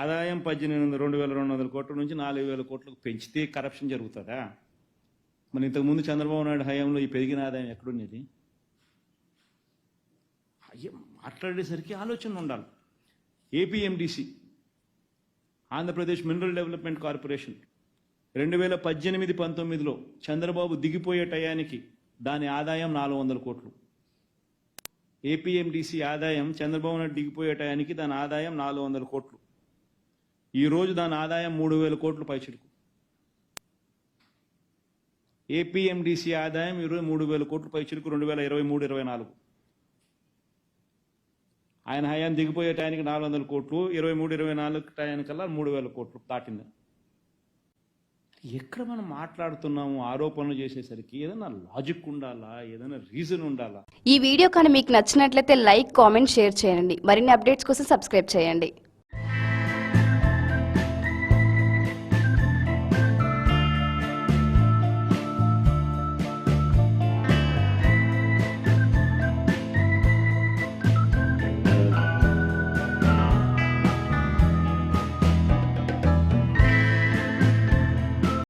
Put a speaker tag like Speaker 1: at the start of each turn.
Speaker 1: ఆదాయం 2,200 కోట్ల నుంచి 4,000 కోట్లకు పెంచితే కరప్షన్ జరుగుతుందా? మరి ఇంతకుముందు చంద్రబాబు నాయుడు హయాంలో ఈ పెరిగిన ఆదాయం ఎక్కడున్నది? అయ్యో, మాట్లాడేసరికి ఆలోచన ఉండాలి. APMDC, Andhra Pradesh mineral development corporation 2018-19లో చంద్రబాబు దిగిపోయే టయానికి దాని ఆదాయం 400 కోట్లు. ఏపీఎండిసి ఆదాయం చంద్రబాబు నాయుడు దిగిపోయే టయానికి దాని ఆదాయం 400 కోట్లు. ఈరోజు దాని ఆదాయం 3,000 కోట్లు పైచిలుకు. ఏపీఎండిసి ఆదాయం ఈరోజు 3,000 కోట్లు పైచిలుకు 2023-24. ఆయన హయాం దిగిపోయే టయానికి 400 కోట్లు, 23-24 టయానికల్లా 3,000 కోట్లు దాటింది. ఎక్కడ మనం మాట్లాడుతున్నాము? ఆరోపణలు చేసేసరికి ఏదైనా లాజిక్ ఉండాలా, ఏదైనా రీజన్ ఉండాలా?
Speaker 2: ఈ వీడియో కానీ మీకు నచ్చినట్లయితే లైక్, కామెంట్, షేర్ చేయండి. మరిన్ని అప్డేట్స్ కోసం సబ్స్క్రైబ్ చేయండి.